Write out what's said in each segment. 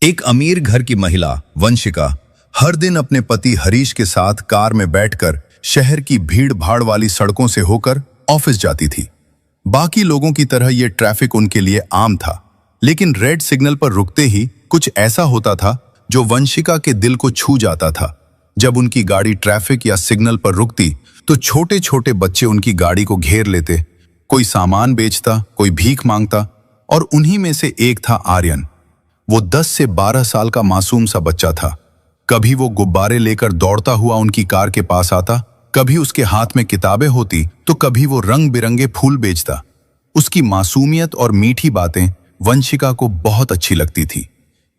एक अमीर घर की महिला वंशिका हर दिन अपने पति हरीश के साथ कार में बैठकर शहर की भीड़ भाड़ वाली सड़कों से होकर ऑफिस जाती थी। बाकी लोगों की तरह यह ट्रैफिक उनके लिए आम था, लेकिन रेड सिग्नल पर रुकते ही कुछ ऐसा होता था जो वंशिका के दिल को छू जाता था। जब उनकी गाड़ी ट्रैफिक या सिग्नल पर रुकती तो छोटे छोटे बच्चे उनकी गाड़ी को घेर लेते। कोई सामान बेचता, कोई भीख मांगता, और उन्हीं में से एक था आर्यन। वो 10 से 12 साल का मासूम सा बच्चा था। कभी वो गुब्बारे लेकर दौड़ता हुआ उनकी कार के पास आता, कभी उसके हाथ में किताबें होती तो कभी वो रंग बिरंगे फूल बेचता। उसकी मासूमियत और मीठी बातें वंशिका को बहुत अच्छी लगती थी।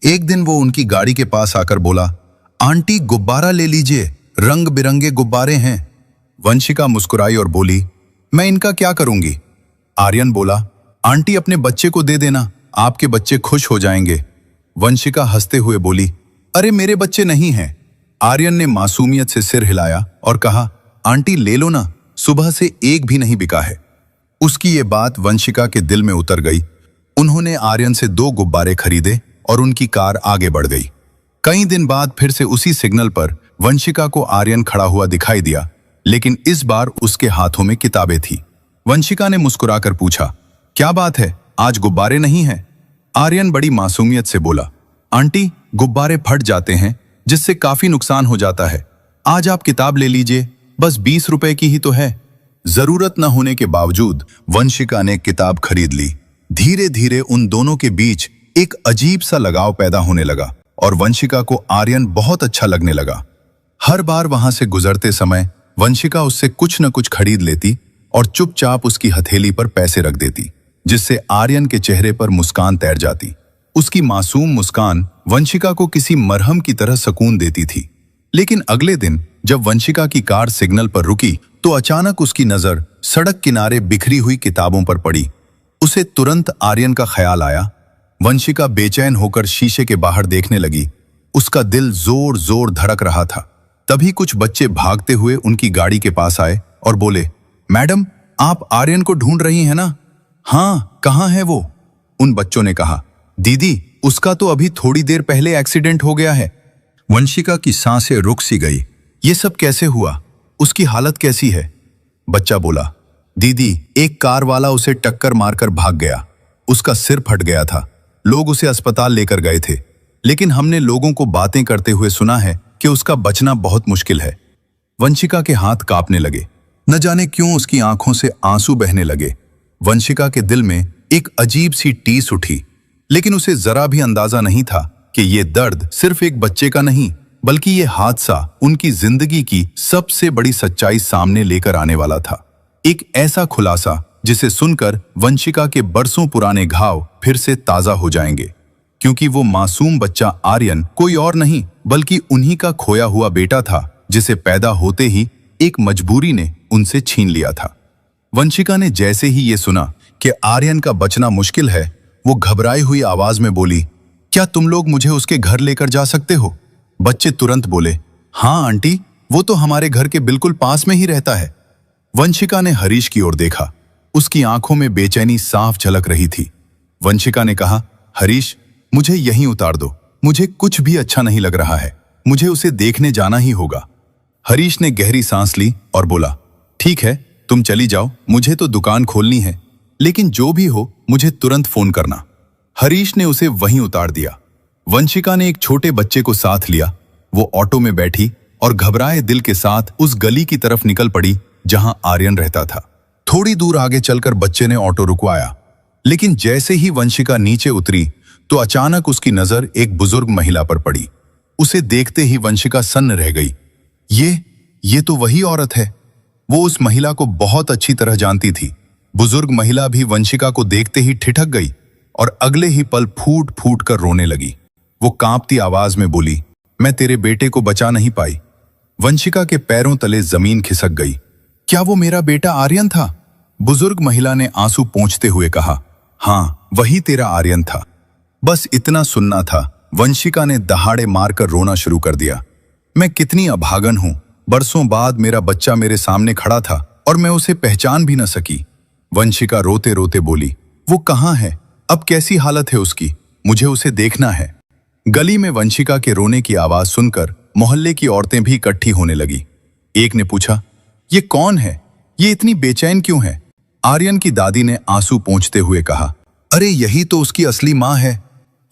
एक दिन वो उनकी गाड़ी के पास आकर बोला, आंटी गुब्बारा ले लीजिए, रंग बिरंगे गुब्बारे हैं। वंशिका मुस्कुराई और बोली, मैं इनका क्या करूंगी? आर्यन बोला, आंटी अपने बच्चे को दे देना, आपके बच्चे खुश हो जाएंगे। वंशिका हंसते हुए बोली, अरे मेरे बच्चे नहीं हैं। आर्यन ने मासूमियत से सिर हिलाया और कहा, आंटी ले लो ना, सुबह से एक भी नहीं बिका है। उसकी ये बात वंशिका के दिल में उतर गई। उन्होंने आर्यन से 2 गुब्बारे खरीदे और उनकी कार आगे बढ़ गई। कई दिन बाद फिर से उसी सिग्नल पर वंशिका को आर्यन खड़ा हुआ दिखाई दिया, लेकिन इस बार उसके हाथों में किताबें थी। वंशिका ने मुस्कुराकर पूछा, क्या बात है, आज गुब्बारे नहीं हैं? आर्यन बड़ी मासूमियत से बोला, आंटी गुब्बारे फट जाते हैं, जिससे काफी नुकसान हो जाता है। आज आप किताब ले लीजिए, बस 20 रुपए की ही तो है। जरूरत न होने के बावजूद वंशिका ने किताब खरीद ली। धीरे धीरे उन दोनों के बीच एक अजीब सा लगाव पैदा होने लगा और वंशिका को आर्यन बहुत अच्छा लगने लगा। हर बार वहां से गुजरते समय वंशिका उससे कुछ न कुछ खरीद लेती और चुपचाप उसकी हथेली पर पैसे रख देती, जिससे आर्यन के चेहरे पर मुस्कान तैर जाती। उसकी मासूम मुस्कान वंशिका को किसी मरहम की तरह सुकून देती थी। लेकिन अगले दिन जब वंशिका की कार सिग्नल पर रुकी तो अचानक उसकी नजर सड़क किनारे बिखरी हुई किताबों पर पड़ी। उसे तुरंत आर्यन का ख्याल आया। वंशिका बेचैन होकर शीशे के बाहर देखने लगी। उसका दिल जोर जोर धड़क रहा था। तभी कुछ बच्चे भागते हुए उनकी गाड़ी के पास आए और बोले, मैडम आप आर्यन को ढूंढ रही हैं ना? हाँ, कहाँ है वो? उन बच्चों ने कहा, दीदी उसका तो अभी थोड़ी देर पहले एक्सीडेंट हो गया है। वंशिका की सांसें रुक सी गई। ये सब कैसे हुआ? उसकी हालत कैसी है? बच्चा बोला, दीदी एक कार वाला उसे टक्कर मारकर भाग गया। उसका सिर फट गया था। लोग उसे अस्पताल लेकर गए थे, लेकिन हमने लोगों को बातें करते हुए सुना है कि उसका बचना बहुत मुश्किल है। वंशिका के हाथ कांपने लगे। न जाने क्यों उसकी आंखों से आंसू बहने लगे। वंशिका के दिल में एक अजीब सी टीस उठी, लेकिन उसे जरा भी अंदाजा नहीं था कि ये दर्द सिर्फ एक बच्चे का नहीं, बल्कि ये हादसा उनकी जिंदगी की सबसे बड़ी सच्चाई सामने लेकर आने वाला था। एक ऐसा खुलासा जिसे सुनकर वंशिका के बरसों पुराने घाव फिर से ताजा हो जाएंगे, क्योंकि वो मासूम बच्चा आर्यन कोई और नहीं बल्कि उन्हीं का खोया हुआ बेटा था, जिसे पैदा होते ही एक मजबूरी ने उनसे छीन लिया था। वंशिका ने जैसे ही ये सुना कि आर्यन का बचना मुश्किल है, वो घबराई हुई आवाज में बोली, क्या तुम लोग मुझे उसके घर लेकर जा सकते हो? बच्चे तुरंत बोले, हाँ आंटी, वो तो हमारे घर के बिल्कुल पास में ही रहता है। वंशिका ने हरीश की ओर देखा। उसकी आंखों में बेचैनी साफ झलक रही थी। वंशिका ने कहा, हरीश मुझे यहीं उतार दो, मुझे कुछ भी अच्छा नहीं लग रहा है, मुझे उसे देखने जाना ही होगा। हरीश ने गहरी सांस ली और बोला, ठीक है तुम चली जाओ, मुझे तो दुकान खोलनी है, लेकिन जो भी हो मुझे तुरंत फोन करना। हरीश ने उसे वहीं उतार दिया। वंशिका ने एक छोटे बच्चे को साथ लिया। वो ऑटो में बैठी और घबराए दिल के साथ उस गली की तरफ निकल पड़ी जहां आर्यन रहता था। थोड़ी दूर आगे चलकर बच्चे ने ऑटो रुकवाया, लेकिन जैसे ही वंशिका नीचे उतरी तो अचानक उसकी नजर एक बुजुर्ग महिला पर पड़ी। उसे देखते ही वंशिका सन्न रह गई। ये तो वही औरत है। वो उस महिला को बहुत अच्छी तरह जानती थी। बुजुर्ग महिला भी वंशिका को देखते ही ठिठक गई और अगले ही पल फूट फूट कर रोने लगी। वो कांपती आवाज में बोली, मैं तेरे बेटे को बचा नहीं पाई। वंशिका के पैरों तले जमीन खिसक गई। क्या वो मेरा बेटा आर्यन था? बुजुर्ग महिला ने आंसू पोंछते हुए कहा, हाँ वही तेरा आर्यन था। बस इतना सुनना था। वंशिका ने दहाड़े मारकर रोना शुरू कर दिया। मैं कितनी अभागन हूं, बरसों बाद मेरा बच्चा मेरे सामने खड़ा था और मैं उसे पहचान भी न सकी। वंशिका रोते रोते बोली, वो कहाँ है? अब कैसी हालत है उसकी? मुझे उसे देखना है। गली में वंशिका के रोने की आवाज सुनकर मोहल्ले की औरतें भी इकट्ठी होने लगी। एक ने पूछा, ये कौन है? ये इतनी बेचैन क्यों है? आर्यन की दादी ने आंसू पोंछते हुए कहा, अरे यही तो उसकी असली माँ है।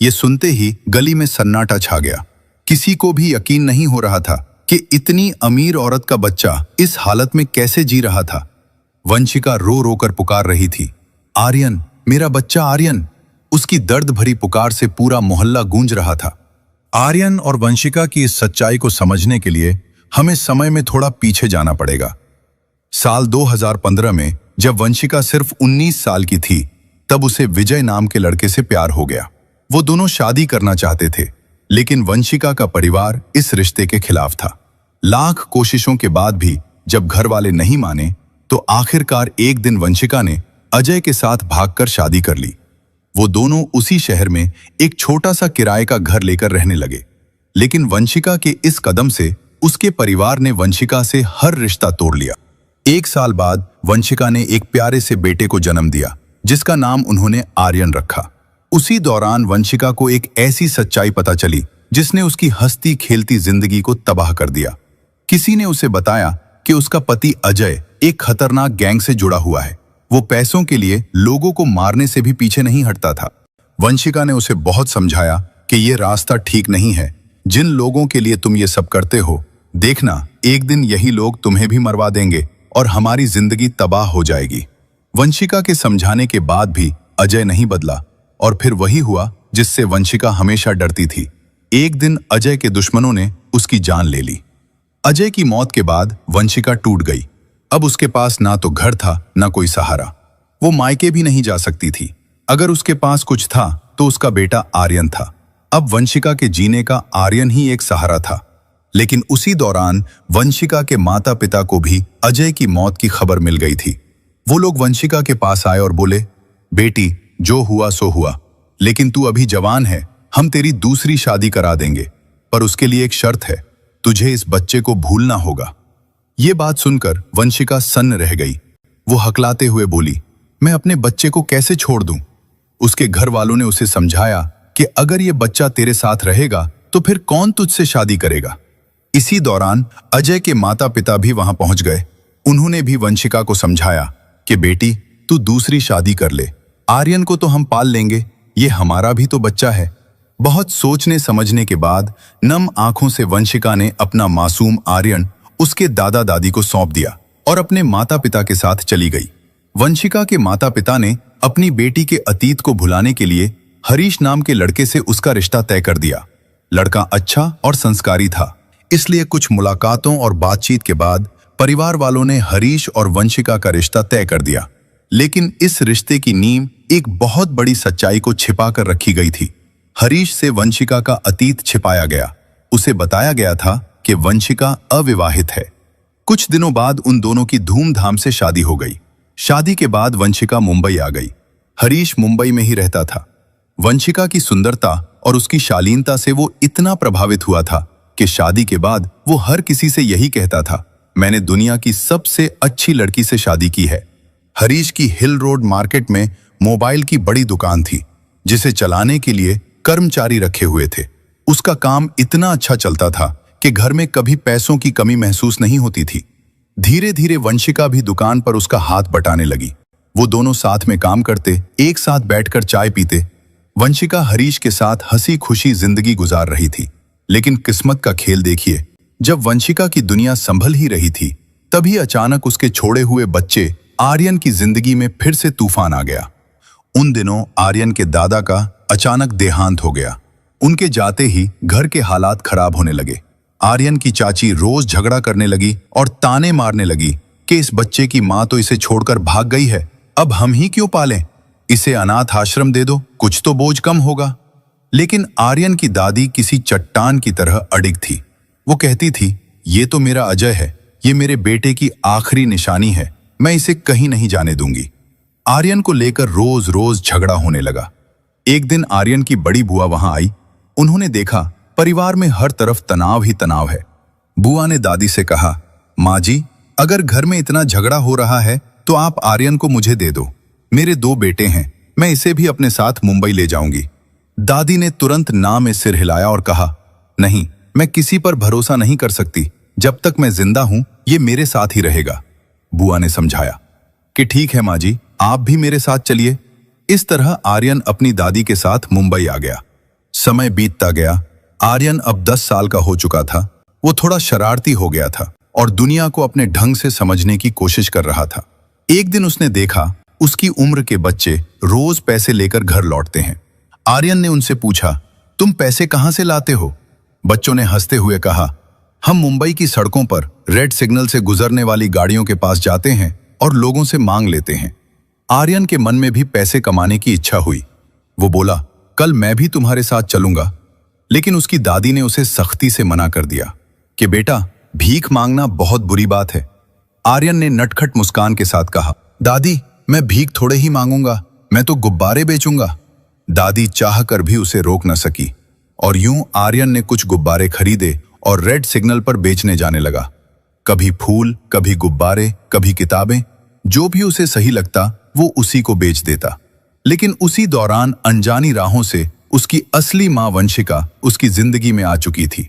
ये सुनते ही गली में सन्नाटा छा गया। किसी को भी यकीन नहीं हो रहा था कि इतनी अमीर औरत का बच्चा इस हालत में कैसे जी रहा था। वंशिका रो रो कर पुकार रही थी, आर्यन, मेरा बच्चा आर्यन। उसकी दर्द भरी पुकार से पूरा मोहल्ला गूंज रहा था। आर्यन और वंशिका की इस सच्चाई को समझने के लिए हमें समय में थोड़ा पीछे जाना पड़ेगा। साल 2015 में जब वंशिका सिर्फ 19 साल की थी, तब उसे विजय नाम के लड़के से प्यार हो गया। वो दोनों शादी करना चाहते थे, लेकिन वंशिका का परिवार इस रिश्ते के खिलाफ था। लाख कोशिशों के बाद भी जब घर वाले नहीं माने, तो आखिरकार एक दिन वंशिका ने अजय के साथ भागकर शादी कर ली। वो दोनों उसी शहर में एक छोटा सा किराए का घर लेकर रहने लगे। लेकिन वंशिका के इस कदम से उसके परिवार ने वंशिका से हर रिश्ता तोड़ लिया। 1 साल बाद वंशिका ने एक प्यारे से बेटे को जन्म दिया, जिसका नाम उन्होंने आर्यन रखा। उसी दौरान वंशिका को एक ऐसी सच्चाई पता चली जिसने उसकी हंसती खेलती जिंदगी को तबाह कर दिया। किसी ने उसे बताया कि उसका पति अजय एक खतरनाक गैंग से जुड़ा हुआ है। वो पैसों के लिए लोगों को मारने से भी पीछे नहीं हटता था। वंशिका ने उसे बहुत समझाया कि ये रास्ता ठीक नहीं है। जिन लोगों के लिए तुम ये सब करते हो, देखना एक दिन यही लोग तुम्हें भी मरवा देंगे और हमारी जिंदगी तबाह हो जाएगी। वंशिका के समझाने के बाद भी अजय नहीं बदला, और फिर वही हुआ जिससे वंशिका हमेशा डरती थी। एक दिन अजय के दुश्मनों ने उसकी जान ले ली। अजय की मौत के बाद वंशिका टूट गई। अब उसके पास ना तो घर था, ना कोई सहारा। वो मायके भी नहीं जा सकती थी। अगर उसके पास कुछ था तो उसका बेटा आर्यन था। अब वंशिका के जीने का आर्यन ही एक सहारा था। लेकिन उसी दौरान वंशिका के माता पिता को भी अजय की मौत की खबर मिल गई थी। वो लोग वंशिका के पास आए और बोले, बेटी, जो हुआ सो हुआ, लेकिन तू अभी जवान है, हम तेरी दूसरी शादी करा देंगे, पर उसके लिए एक शर्त है, तुझे इस बच्चे को भूलना होगा। ये बात सुनकर वंशिका सन्न रह गई। वो हकलाते हुए बोली, मैं अपने बच्चे को कैसे छोड़ दूं? उसके घर वालों ने उसे समझाया कि अगर ये बच्चा तेरे साथ रहेगा तो फिर कौन तुझसे शादी करेगा। इसी दौरान अजय के माता पिता भी वहां पहुंच गए। उन्होंने भी वंशिका को समझाया कि बेटी, तू दूसरी शादी कर ले, आर्यन को तो हम पाल लेंगे, ये हमारा भी तो बच्चा है। बहुत सोचने समझने के बाद नम आंखों से वंशिका ने अपना मासूम आर्यन उसके दादा दादी को सौंप दिया और अपने माता पिता के साथ चली गई। वंशिका के माता पिता ने अपनी बेटी के अतीत को भुलाने के लिए हरीश नाम के लड़के से उसका रिश्ता तय कर दिया। लड़का अच्छा और संस्कारी था, इसलिए कुछ मुलाकातों और बातचीत के बाद परिवार वालों ने हरीश और वंशिका का रिश्ता तय कर दिया। लेकिन इस रिश्ते की नींव एक बहुत बड़ी सच्चाई को छिपा कर रखी गई थी। हरीश से वंशिका का अतीत छिपाया गया। उसे बताया गया था कि वंशिका अविवाहित है। कुछ दिनों बाद उन दोनों की धूमधाम से शादी हो गई। शादी के बाद वंशिका मुंबई आ गई। हरीश मुंबई में ही रहता था। वंशिका की सुंदरता और उसकी शालीनता से वो इतना प्रभावित हुआ था कि शादी के बाद वो हर किसी से यही कहता था, मैंने दुनिया की सबसे अच्छी लड़की से शादी की है। हरीश की हिल रोड मार्केट में मोबाइल की बड़ी दुकान थी, जिसे चलाने के लिए कर्मचारी रखे हुए थे। उसका काम इतना अच्छा चलता था कि घर में कभी पैसों की कमी महसूस नहीं होती थी। धीरे धीरे वंशिका भी दुकान पर उसका हाथ बटाने लगी। वो दोनों साथ में काम करते, एक साथ बैठकर चाय पीते। वंशिका हरीश के साथ हंसी खुशी जिंदगी गुजार रही थी। लेकिन किस्मत का खेल देखिए, जब वंशिका की दुनिया संभल ही रही थी, तभी अचानक उसके छोड़े हुए बच्चे आर्यन की जिंदगी में फिर से तूफान आ गया। उन दिनों आर्यन के दादा का अचानक देहांत हो गया। उनके जाते ही घर के हालात खराब होने लगे। आर्यन की चाची रोज झगड़ा करने लगी और ताने मारने लगी कि इस बच्चे की माँ तो इसे छोड़कर भाग गई है, अब हम ही क्यों पालें? इसे अनाथ आश्रम दे दो, कुछ तो बोझ कम होगा। लेकिन आर्यन की दादी किसी चट्टान की तरह अडिग थी। वो कहती थी, ये तो मेरा अजय है, ये मेरे बेटे की आखिरी निशानी है, मैं इसे कहीं नहीं जाने दूंगी। आर्यन को लेकर रोज रोज झगड़ा होने लगा। एक दिन आर्यन की बड़ी बुआ वहां आई। उन्होंने देखा परिवार में हर तरफ तनाव ही तनाव है। बुआ ने दादी से कहा, माँ जी, अगर घर में इतना झगड़ा हो रहा है तो आप आर्यन को मुझे दे दो। मेरे 2 बेटे हैं, मैं इसे भी अपने साथ मुंबई ले जाऊंगी। दादी ने तुरंत ना में सिर हिलाया और कहा, नहीं, मैं किसी पर भरोसा नहीं कर सकती। जब तक मैं जिंदा हूं ये मेरे साथ ही रहेगा। बुआ ने समझाया कि ठीक है माँ जी, आप भी मेरे साथ चलिए। इस तरह आर्यन अपनी दादी के साथ मुंबई आ गया। समय बीतता गया। आर्यन अब 10 साल का हो चुका था। वो थोड़ा शरारती हो गया था और दुनिया को अपने ढंग से समझने की कोशिश कर रहा था। एक दिन उसने देखा उसकी उम्र के बच्चे रोज पैसे लेकर घर लौटते हैं। आर्यन ने उनसे पूछा, तुम पैसे कहां से लाते हो? बच्चों ने हंसते हुए कहा, हम मुंबई की सड़कों पर रेड सिग्नल से गुजरने वाली गाड़ियों के पास जाते हैं और लोगों से मांग लेते हैं। आर्यन के मन में भी पैसे कमाने की इच्छा हुई। वो बोला, कल मैं भी तुम्हारे साथ चलूंगा। लेकिन उसकी दादी ने उसे सख्ती से मना कर दिया कि बेटा, भीख मांगना बहुत बुरी बात है। आर्यन ने नटखट मुस्कान के साथ कहा, दादी, मैं भीख थोड़े ही मांगूंगा, मैं तो गुब्बारे बेचूंगा। दादी चाहकर भी उसे रोक न सकी और यूं आर्यन ने कुछ गुब्बारे खरीदे और रेड सिग्नल पर बेचने जाने लगा। कभी फूल, कभी गुब्बारे, कभी किताबें, जो भी उसे सही लगता वो उसी को बेच देता। लेकिन उसी दौरान अनजानी राहों से उसकी असली मां वंशिका उसकी जिंदगी में आ चुकी थी।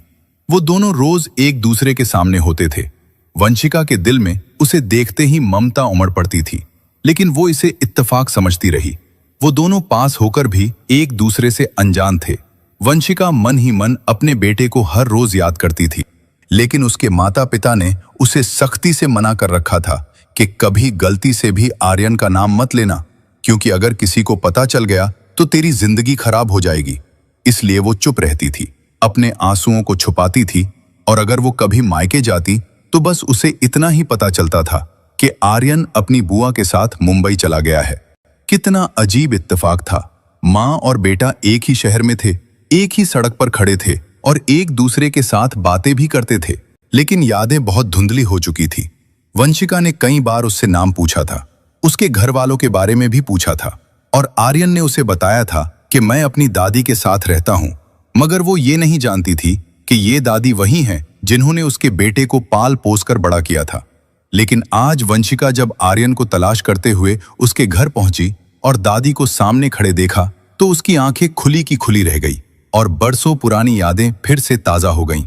वो दोनों रोज एक दूसरे के सामने होते थे। वंशिका के दिल में उसे देखते ही ममता उमड़ पड़ती थी, लेकिन वो इसे इत्तेफाक समझती रही। वो दोनों पास होकर भी एक दूसरे से अनजान थे। वंशिका मन ही मन अपने बेटे को हर रोज याद करती थी, लेकिन उसके माता पिता ने उसे सख्ती से मना कर रखा था कि कभी गलती से भी आर्यन का नाम मत लेना, क्योंकि अगर किसी को पता चल गया तो तेरी जिंदगी खराब हो जाएगी। इसलिए वो चुप रहती थी, अपने आंसुओं को छुपाती थी और अगर वो कभी मायके जाती तो बस उसे इतना ही पता चलता था कि आर्यन अपनी बुआ के साथ मुंबई चला गया है। कितना अजीब इत्तेफाक था। माँ और बेटा एक ही शहर में थे, एक ही सड़क पर खड़े थे और एक दूसरे के साथ बातें भी करते थे, लेकिन यादें बहुत धुंधली हो चुकी थी। वंशिका ने कई बार उससे नाम पूछा था, उसके घर वालों के बारे में भी पूछा था और आर्यन ने उसे बताया था कि मैं अपनी दादी के साथ रहता हूं, मगर वो ये नहीं जानती थी कि ये दादी वही हैं जिन्होंने उसके बेटे को पाल पोस कर बड़ा किया था। लेकिन आज वंशिका जब आर्यन को तलाश करते हुए उसके घर पहुंची और दादी को सामने खड़े देखा तो उसकी आंखें खुली की खुली रह गई और बरसों पुरानी यादें फिर से ताजा हो गईं।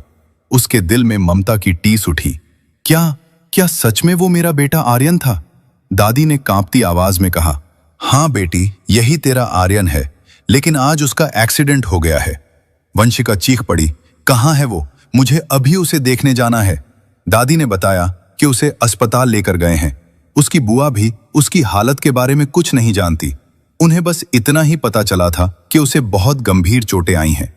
उसके दिल में ममता की टीस उठी। क्या सच में वो मेरा बेटा आर्यन था? दादी ने कांपती आवाज में कहा, हाँ बेटी, यही तेरा आर्यन है, लेकिन आज उसका एक्सीडेंट हो गया है। वंशिका चीख पड़ी, कहाँ है वो? मुझे अभी उसे देखने जाना है। दादी ने बताया कि उसे अस्पताल लेकर गए हैं। उसकी बुआ भी उसकी हालत के बारे में कुछ नहीं जानती। उन्हें बस इतना ही पता चला था कि उसे बहुत गंभीर चोटें आई हैं।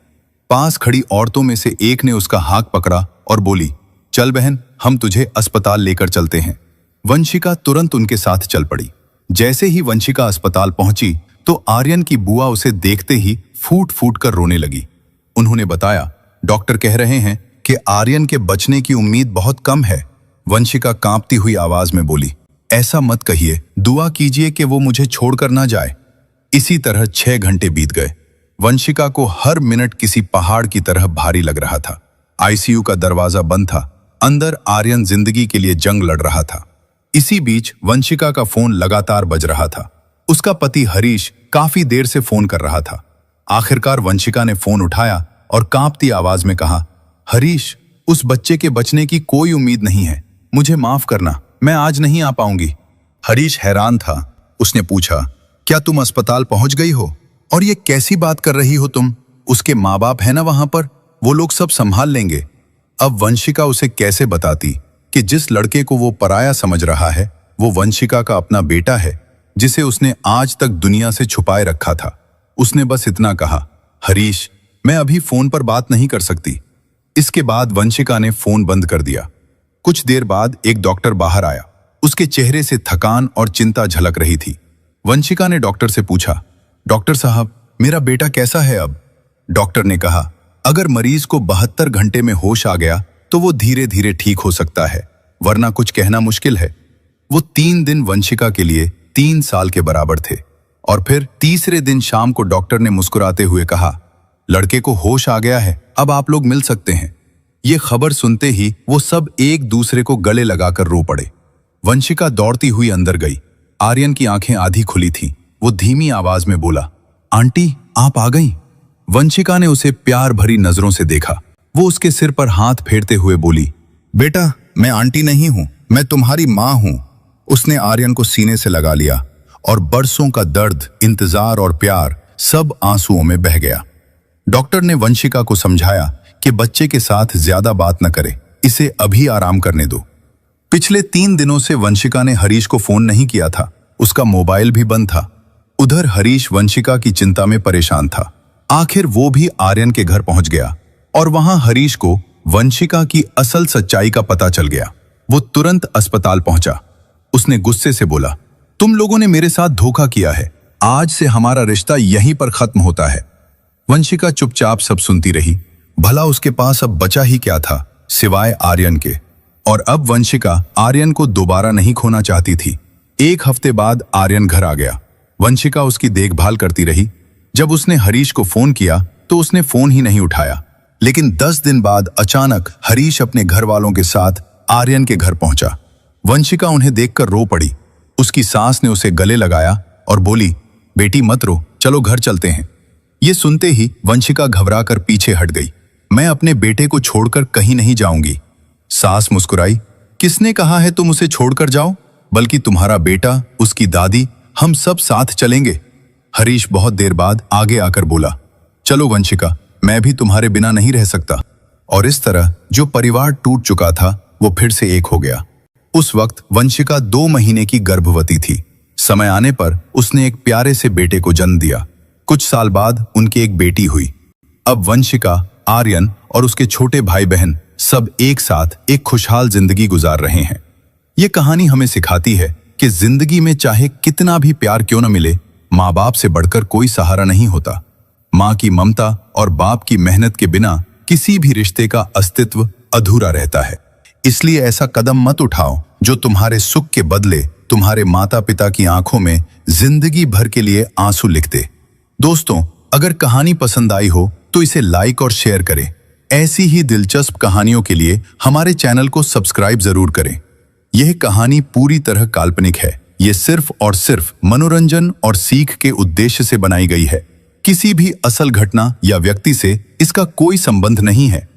पास खड़ी औरतों में से एक ने उसका हाथ पकड़ा और बोली, चल बहन, हम तुझे अस्पताल लेकर चलते हैं। वंशिका तुरंत उनके साथ चल पड़ी। जैसे ही वंशिका अस्पताल पहुंची तो आर्यन की बुआ उसे देखते ही फूट फूट कर रोने लगी। उन्होंने बताया, डॉक्टर कह रहे हैं कि आर्यन के बचने की उम्मीद बहुत कम है। वंशिका कांपती हुई आवाज में बोली, ऐसा मत कहिए, दुआ कीजिए कि वो मुझे छोड़कर ना जाए। इसी तरह 6 घंटे बीत गए। वंशिका को हर मिनट किसी पहाड़ की तरह भारी लग रहा था। आईसीयू का दरवाजा बंद था। अंदर आर्यन जिंदगी के लिए जंग लड़ रहा था। इसी बीच वंशिका का फोन लगातार बज रहा था। उसका पति हरीश काफी देर से फोन कर रहा था। आखिरकार वंशिका ने फोन उठाया और कांपती आवाज में कहा, हरीश, उस बच्चे के बचने की कोई उम्मीद नहीं है। मुझे माफ करना, मैं आज नहीं आ पाऊंगी। हरीश हैरान था। उसने पूछा, क्या तुम अस्पताल पहुंच गई हो? और ये कैसी बात कर रही हो तुम? उसके माँ बाप है ना वहां पर, वो लोग सब संभाल लेंगे। अब वंशिका उसे कैसे बताती कि जिस लड़के को वो पराया समझ रहा है वो वंशिका का अपना बेटा है, जिसे उसने आज तक दुनिया से छुपाए रखा था। उसने बस इतना कहा, हरीश, मैं अभी फोन पर बात नहीं कर सकती। इसके बाद वंशिका ने फोन बंद कर दिया। कुछ देर बाद एक डॉक्टर बाहर आया। उसके चेहरे से थकान और चिंता झलक रही थी। वंशिका ने डॉक्टर से पूछा, डॉक्टर साहब, मेरा बेटा कैसा है अब? डॉक्टर ने कहा, अगर मरीज को 72 घंटे में होश आ गया तो वो धीरे धीरे ठीक हो सकता है, वरना कुछ कहना मुश्किल है। वो 3 दिन वंशिका के लिए 3 साल के बराबर थे। और फिर तीसरे दिन शाम को डॉक्टर ने मुस्कुराते हुए कहा, लड़के को होश आ गया है, अब आप लोग मिल सकते हैं। ये खबर सुनते ही वो सब एक दूसरे को गले लगाकर रो पड़े। वंशिका दौड़ती हुई अंदर गई। आर्यन की आंखें आधी खुली थीं। वो धीमी आवाज में बोला, आंटी, आप आ गईं? वंशिका ने उसे प्यार भरी नजरों से देखा। वो उसके सिर पर हाथ फेरते हुए बोली, बेटा, मैं आंटी नहीं हूं, मैं तुम्हारी मां हूं। उसने आर्यन को सीने से लगा लिया और बरसों का दर्द, इंतजार और प्यार सब आंसुओं में बह गया। डॉक्टर ने वंशिका को समझाया कि बच्चे के साथ ज्यादा बात न करे, इसे अभी आराम करने दो। पिछले 3 दिनों से वंशिका ने हरीश को फोन नहीं किया था, उसका मोबाइल भी बंद था। उधर हरीश वंशिका की चिंता में परेशान था। आखिर वो भी आर्यन के घर पहुंच गया और वहां हरीश को वंशिका की असल सच्चाई का पता चल गया। वो तुरंत अस्पताल पहुंचा। उसने गुस्से से बोला, तुम लोगों ने मेरे साथ धोखा किया है, आज से हमारा रिश्ता यहीं पर खत्म होता है। वंशिका चुपचाप सब सुनती रही। भला उसके पास अब बचा ही क्या था सिवाय आर्यन के। और अब वंशिका आर्यन को दोबारा नहीं खोना चाहती थी। 1 हफ्ते बाद आर्यन घर आ गया। वंशिका उसकी देखभाल करती रही। जब उसने हरीश को फोन किया तो उसने फोन ही नहीं उठाया। लेकिन 10 दिन बाद अचानक हरीश अपने घर वालों के साथ आर्यन के घर पहुंचा। वंशिका उन्हें देखकर रो पड़ी। उसकी सास ने उसे गले लगाया और बोली, बेटी मत रो, चलो घर चलते हैं। ये सुनते ही वंशिका घबराकर पीछे हट गई। मैं अपने बेटे को छोड़कर कहीं नहीं जाऊंगी। सास मुस्कुराई, किसने कहा है तुम उसे छोड़कर जाओ, बल्कि तुम्हारा बेटा, उसकी दादी, हम सब साथ चलेंगे। हरीश बहुत देर बाद आगे आकर बोला, चलो वंशिका, मैं भी तुम्हारे बिना नहीं रह सकता। और इस तरह जो परिवार टूट चुका था वो फिर से एक हो गया। उस वक्त वंशिका 2 महीने की गर्भवती थी। समय आने पर उसने एक प्यारे से बेटे को जन्म दिया। कुछ साल बाद उनकी एक बेटी हुई। अब वंशिका, आर्यन और उसके छोटे भाई बहन सब एक साथ एक खुशहाल जिंदगी गुजार रहे हैं। ये कहानी हमें सिखाती है कि जिंदगी में चाहे कितना भी प्यार क्यों न मिले, माँ बाप से बढ़कर कोई सहारा नहीं होता। माँ की ममता और बाप की मेहनत के बिना किसी भी रिश्ते का अस्तित्व अधूरा रहता है। इसलिए ऐसा कदम मत उठाओ जो तुम्हारे सुख के बदले तुम्हारे माता पिता की आंखों में जिंदगी भर के लिए आंसू लिख दे। दोस्तों, अगर कहानी पसंद आई हो तो इसे लाइक और शेयर करें। ऐसी ही दिलचस्प कहानियों के लिए हमारे चैनल को सब्सक्राइब जरूर करें। यह कहानी पूरी तरह काल्पनिक है। ये सिर्फ और सिर्फ मनोरंजन और सीख के उद्देश्य से बनाई गई है। किसी भी असल घटना या व्यक्ति से इसका कोई संबंध नहीं है।